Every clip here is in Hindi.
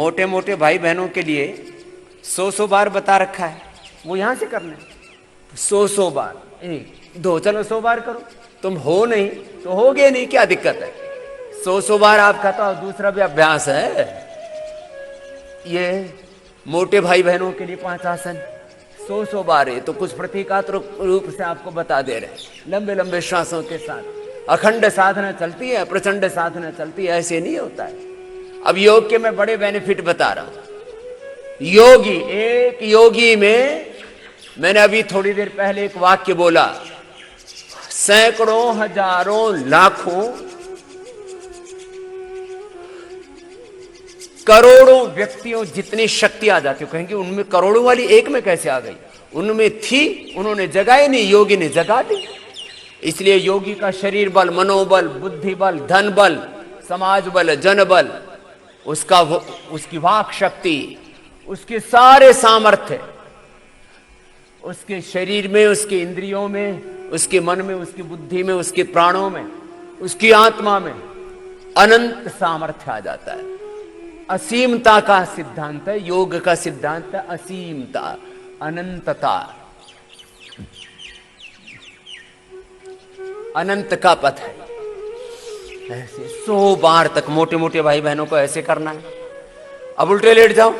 मोटे मोटे भाई बहनों के लिए 100 बार बता रखा है, वो यहां से करना है 100 बार। 1 2 चलो 100 बार करो, तुम हो नहीं तो होगे नहीं, क्या दिक्कत है। 100 बार आपका तो दूसरा भी अभ्यास है। ये मोटे भाई बहनों के लिए 5 आसन 100 बार है, तो कुछ प्रतीकात्मक रूप से आपको बता दे रहे हैं। लंबे लंबे श्वासों के साथ अखंड साधना चलती है, प्रचंड साधना चलती है, ऐसे नहीं होता है। अब योग के मैं बड़े बेनिफिट बता रहा हूं। योगी, एक योगी में मैंने अभी थोड़ी देर पहले एक वाक्य बोला, सैकड़ों हजारों लाखों करोड़ों व्यक्तियों जितनी शक्ति आ जाती है, कहेंगे उनमें करोड़ों वाली एक में कैसे आ गई, उनमें थी, उन्होंने जगाई नहीं, योगी ने जगा दी। इसलिए योगी का शरीर बल, मनोबल, बुद्धि बल, धन बल, समाज बल, जन बल, उसकी वाक शक्ति, उसके सारे सामर्थ्य उसके शरीर में, उसके इंद्रियों में, उसके मन में, उसकी बुद्धि में, उसके प्राणों में, उसकी आत्मा में अनंत सामर्थ्य आ जाता है। असीमता का सिद्धांत है योग का सिद्धांत, असीमता, अनंतता, अनंत का पथ है। ऐसे 100 बार तक मोटे मोटे भाई बहनों को ऐसे करना है। अब उल्टे लेट जाओ,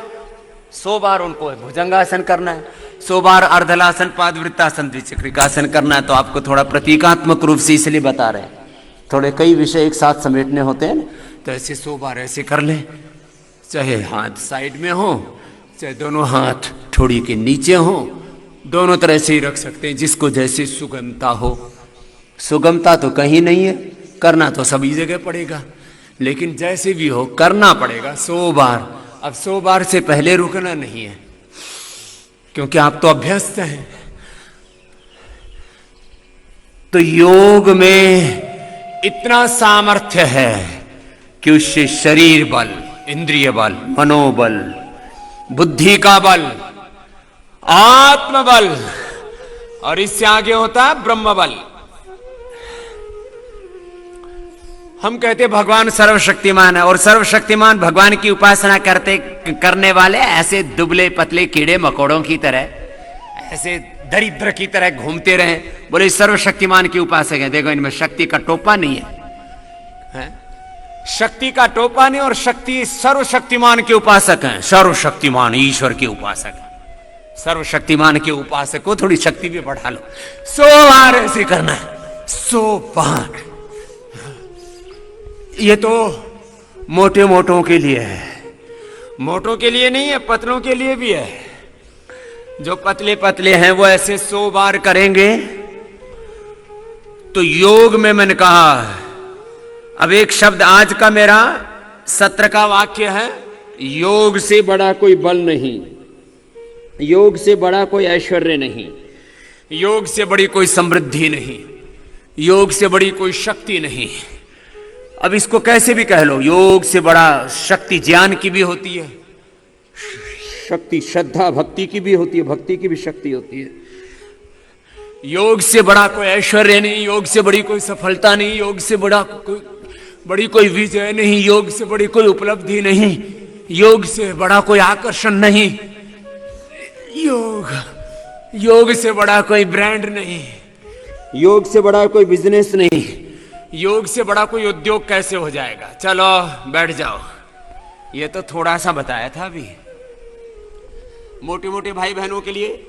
100 बार उनको भुजंगासन करना है, 100 बार अर्धलासन, पादवृत्तासन, द्विचक्रिकासन करना है। तो आपको थोड़ा प्रतीकात्मक रूप से इसलिए बता रहे हैं, थोड़े कई विषय एक साथ समेटने होते हैं, तो ऐसे 100 बार ऐसे कर ले, चाहे हाथ साइड में हो, चाहे दोनों हाथ ठोड़ी के नीचे हो, दोनों तरह से ही रख सकते हैं, जिसको जैसे सुगमता हो। सुगमता तो कहीं नहीं है, करना तो सभी जगह पड़ेगा, लेकिन जैसे भी हो करना पड़ेगा 100 बार। अब 100 बार से पहले रुकना नहीं है, क्योंकि आप तो अभ्यस्त हैं। तो योग में इतना सामर्थ्य है कि उससे शरीर बल, इंद्रिय बल, मनोबल, बुद्धि का बल, आत्मबल, और इससे आगे होता है ब्रह्म बल। हम कहते भगवान सर्वशक्तिमान है, और सर्वशक्तिमान भगवान की उपासना करने वाले ऐसे दुबले पतले कीड़े मकोड़ों की तरह, ऐसे दरिद्र की तरह घूमते रहे, बोले सर्वशक्तिमान की उपासक है। देखो इनमें शक्ति का टोपा नहीं है, शक्ति का टोपा नहीं, और शक्ति सर्वशक्तिमान के उपासक हैं। सर्वशक्तिमान ईश्वर के उपासक है। सर्वशक्तिमान के उपासक को थोड़ी शक्ति भी बढ़ा लो। 100 बार ऐसे करना है, 100 बार। ये तो मोटे मोटों के लिए है, मोटों के लिए नहीं है, पतलों के लिए भी है। जो पतले पतले हैं वो ऐसे 100 बार करेंगे। तो योग में मैंने कहा, अब एक शब्द आज का मेरा सत्र का वाक्य है, योग से बड़ा कोई बल नहीं, योग से बड़ा कोई ऐश्वर्य नहीं, योग से बड़ी कोई समृद्धि नहीं, योग से बड़ी कोई शक्ति नहीं। अब इसको कैसे भी कह लो, योग से बड़ा शक्ति ज्ञान की भी होती है, शक्ति श्रद्धा भक्ति की भी होती है, भक्ति की भी शक्ति होती है। योग से बड़ा कोई ऐश्वर्य नहीं, योग से बड़ी कोई सफलता नहीं, योग से बड़ी कोई विजय नहीं, योग से बड़ी कोई उपलब्धि नहीं, योग से बड़ा कोई आकर्षण नहीं, योग से बड़ा कोई ब्रांड नहीं, योग से बड़ा कोई बिजनेस नहीं, योग से बड़ा कोई उद्योग कैसे हो जाएगा। चलो बैठ जाओ, ये तो थोड़ा सा बताया था अभी। मोटे मोटे भाई बहनों के लिए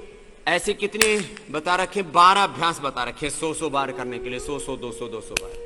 ऐसे कितने बता रखे, 12 अभ्यास बता रखे 100 बार करने के लिए, 100 200 बार।